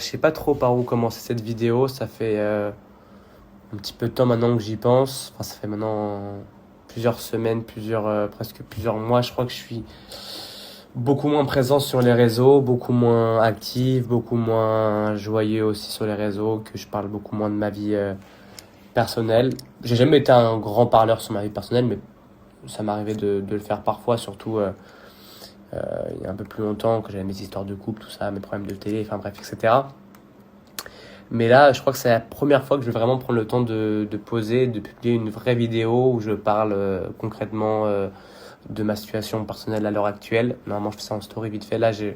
je sais pas trop par où commencer cette vidéo. Ça fait un petit peu de temps maintenant que j'y pense. Enfin, ça fait maintenant plusieurs semaines, presque plusieurs mois. Je crois que je suis beaucoup moins présent sur les réseaux, beaucoup moins actif, beaucoup moins joyeux aussi sur les réseaux, que je parle beaucoup moins de ma vie personnelle. J'ai jamais été un grand parleur sur ma vie personnelle, mais ça m'arrivait de le faire parfois, surtout il y a un peu plus longtemps, quand j'avais mes histoires de couple, tout ça, mes problèmes de télé, enfin bref, etc. Mais là, je crois que c'est la première fois que je vais vraiment prendre le temps de poser, de publier une vraie vidéo où je parle concrètement de ma situation personnelle à l'heure actuelle. Normalement, je fais ça en story vite fait. Là, je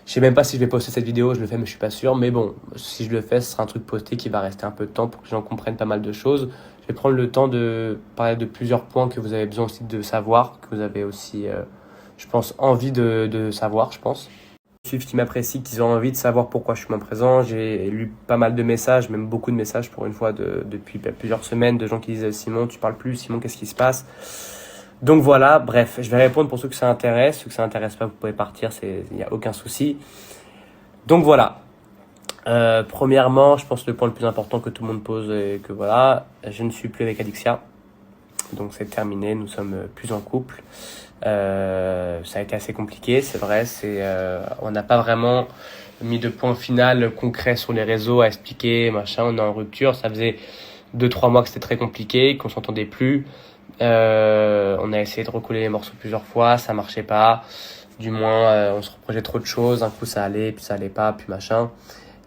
sais même pas si je vais poster cette vidéo, je le fais, mais je suis pas sûr. Mais bon, si je le fais, ce sera un truc posté qui va rester un peu de temps pour que les gens comprennent pas mal de choses. Je vais prendre le temps de parler de plusieurs points que vous avez besoin aussi de savoir, que vous avez aussi, je pense, envie de savoir, je pense. Suivent, qui m'apprécient, qui ont envie de savoir pourquoi je suis moins présent. J'ai lu pas mal de messages, même beaucoup de messages pour une fois depuis plusieurs semaines, de gens qui disent Simon, tu parles plus, Simon, qu'est-ce qui se passe? Donc voilà, bref, je vais répondre pour ceux que ça intéresse. Ceux que ça intéresse pas, vous pouvez partir, il n'y a aucun souci. Donc voilà. Premièrement, je pense que le point le plus important que tout le monde pose est que voilà, je ne suis plus avec Adixia. Donc c'est terminé, nous sommes plus en couple. Ça a été assez compliqué, c'est vrai. On n'a pas vraiment mis de point final concret sur les réseaux à expliquer, machin. On est en rupture. Ça faisait 2-3 mois que c'était très compliqué, qu'on s'entendait plus. On a essayé de recoller les morceaux plusieurs fois, ça marchait pas. Du moins, on se reprochait trop de choses. Un coup ça allait, puis ça allait pas, puis machin.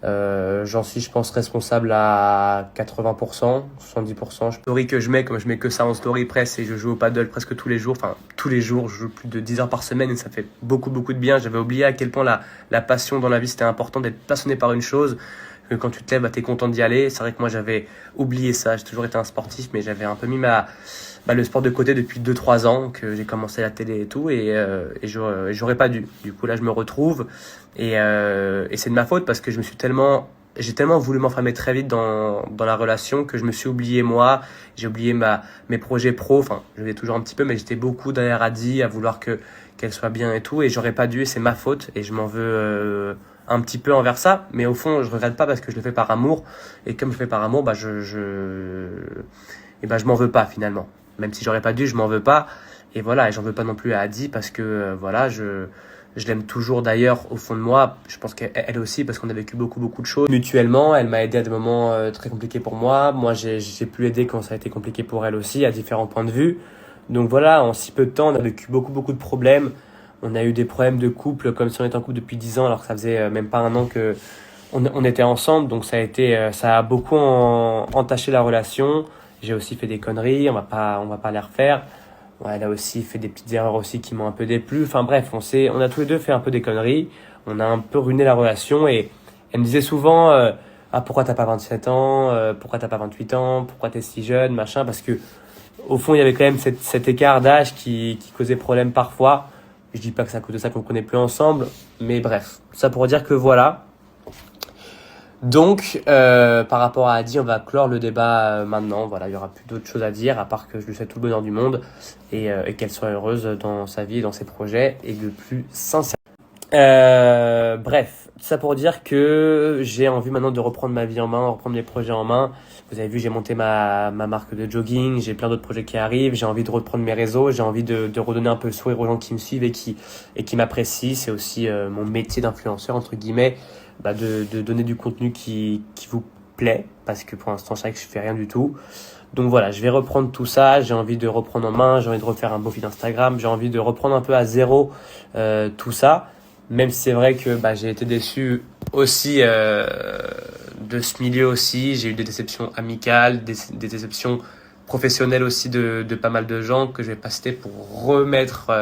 J'en suis, je pense, responsable à 80%, 70%. Story que je mets, comme je mets que ça en story presse et je joue au paddle presque tous les jours. Enfin, tous les jours, je joue plus de 10 heures par semaine et ça fait beaucoup, beaucoup de bien. J'avais oublié à quel point la passion dans la vie, c'était important d'être passionné par une chose. Que quand tu te lèves, t'es content d'y aller. C'est vrai que moi, j'avais oublié ça. J'ai toujours été un sportif, mais j'avais un peu mis le sport de côté depuis 2-3 ans que j'ai commencé la télé et tout et j'aurais pas dû. Du coup là je me retrouve et c'est de ma faute parce que j'ai tellement voulu m'enfermer très vite dans la relation que je me suis oublié moi, j'ai oublié mes projets pro, enfin je l'ai toujours un petit peu mais j'étais beaucoup derrière Adi à vouloir qu'elle soit bien et tout et j'aurais pas dû et c'est ma faute et je m'en veux un petit peu envers ça, mais au fond je regrette pas parce que je le fais par amour et comme je le fais par amour je m'en veux pas finalement. Même si j'aurais pas dû, je m'en veux pas. Et voilà, et j'en veux pas non plus à Adi parce que voilà, je l'aime toujours d'ailleurs au fond de moi. Je pense qu'elle aussi parce qu'on a vécu beaucoup de choses mutuellement. Elle m'a aidé à des moments très compliqués pour moi. Moi, j'ai pu l'aider quand ça a été compliqué pour elle aussi, à différents points de vue. Donc voilà, en si peu de temps, on a vécu beaucoup de problèmes. On a eu des problèmes de couple comme si on était en couple depuis 10 ans alors que ça faisait même pas un an que on était ensemble. Donc ça a beaucoup entaché la relation. J'ai aussi fait des conneries, on va pas les refaire. Ouais, elle a aussi fait des petites erreurs aussi qui m'ont un peu déplu. Enfin bref, on a tous les deux fait un peu des conneries. On a un peu ruiné la relation et elle me disait souvent ah pourquoi t'as pas 27 ans, pourquoi t'as pas 28 ans, pourquoi t'es si jeune, machin, parce que au fond il y avait quand même cet écart d'âge qui causait problème parfois. Je dis pas que c'est à cause de ça qu'on ne connaît plus ensemble, mais bref, ça pour dire que voilà. Donc, par rapport à Adi, on va clore le débat maintenant. Voilà, il y aura plus d'autres choses à dire, à part que je lui souhaite tout le bonheur du monde et qu'elle soit heureuse dans sa vie, dans ses projets et le plus sincère. Bref, ça pour dire que j'ai envie maintenant de reprendre ma vie en main, reprendre mes projets en main. Vous avez vu, j'ai monté ma marque de jogging, j'ai plein d'autres projets qui arrivent, j'ai envie de reprendre mes réseaux, j'ai envie de redonner un peu le sourire aux gens qui me suivent et qui m'apprécient. C'est aussi mon métier d'influenceur, entre guillemets. De donner du contenu qui vous plaît parce que pour l'instant je sais que je fais rien du tout. Donc voilà, je vais reprendre tout ça, j'ai envie de reprendre en main, j'ai envie de refaire un beau feed Instagram, j'ai envie de reprendre un peu à zéro tout ça, même si c'est vrai que j'ai été déçu aussi de ce milieu aussi, j'ai eu des déceptions amicales, des déceptions professionnelles aussi de pas mal de gens que je vais pas citer pour remettre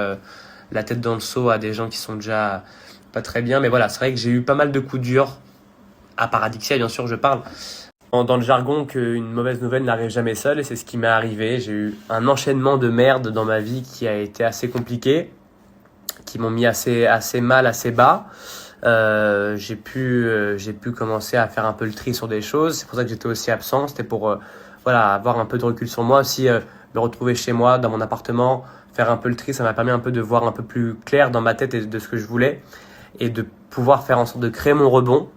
la tête dans le seau à des gens qui sont déjà pas très bien, mais voilà, c'est vrai que j'ai eu pas mal de coups durs, à part Adixia, bien sûr, je parle. Dans le jargon qu'une mauvaise nouvelle n'arrive jamais seule, et c'est ce qui m'est arrivé. J'ai eu un enchaînement de merde dans ma vie qui a été assez compliqué, qui m'ont mis assez mal, assez bas. J'ai pu commencer à faire un peu le tri sur des choses. C'est pour ça que j'étais aussi absent. C'était pour avoir un peu de recul sur moi aussi, me retrouver chez moi, dans mon appartement, faire un peu le tri. Ça m'a permis un peu de voir un peu plus clair dans ma tête et de ce que je voulais et de pouvoir faire en sorte de créer mon rebond.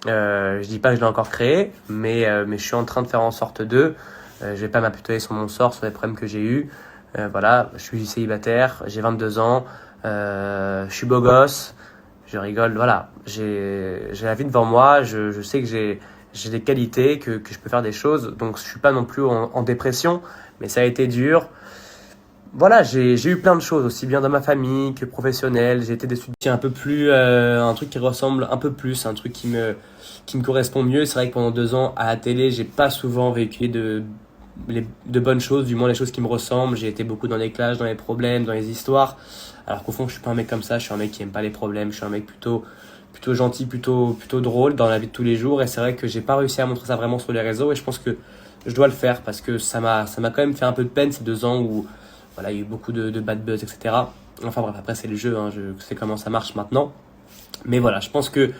Je dis pas que je l'ai encore créé, mais je suis en train de faire en sorte de. Je vais pas m'apitoyer sur mon sort, sur les problèmes que j'ai eus. Voilà, je suis célibataire, j'ai 22 ans, je suis beau gosse, je rigole, voilà. J'ai la vie devant moi, je sais que j'ai des qualités, que je peux faire des choses, donc je suis pas non plus en dépression, mais ça a été dur. Voilà, j'ai eu plein de choses, aussi bien dans ma famille que professionnelle. J'ai été des soutiens un peu plus, un truc qui ressemble un peu plus, un truc qui me correspond mieux. C'est vrai que pendant 2 ans, à la télé, j'ai pas souvent véhiculé de bonnes choses, du moins les choses qui me ressemblent. J'ai été beaucoup dans les clashs, dans les problèmes, dans les histoires. Alors qu'au fond, je suis pas un mec comme ça. Je suis un mec qui aime pas les problèmes. Je suis un mec plutôt gentil, plutôt drôle dans la vie de tous les jours. Et c'est vrai que j'ai pas réussi à montrer ça vraiment sur les réseaux. Et je pense que je dois le faire parce que ça m'a quand même fait un peu de peine ces 2 ans où, voilà, il y a eu beaucoup de bad buzz, etc. Enfin bref, après c'est le jeu, hein, je sais comment ça marche maintenant. Mais voilà, je pense que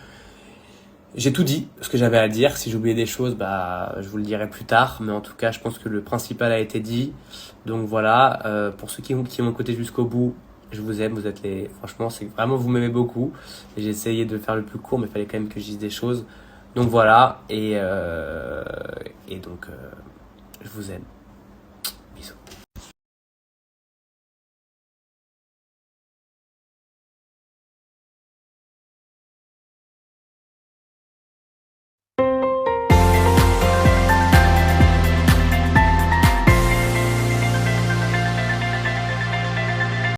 j'ai tout dit, ce que j'avais à dire. Si j'ai oublié des choses, bah, je vous le dirai plus tard. Mais en tout cas, je pense que le principal a été dit. Donc voilà, pour ceux qui m'ont écouté jusqu'au bout, je vous aime, vous êtes les... Franchement, c'est vraiment, vous m'aimez beaucoup. Et j'ai essayé de faire le plus court, mais il fallait quand même que je dise des choses. Donc voilà, et donc, je vous aime.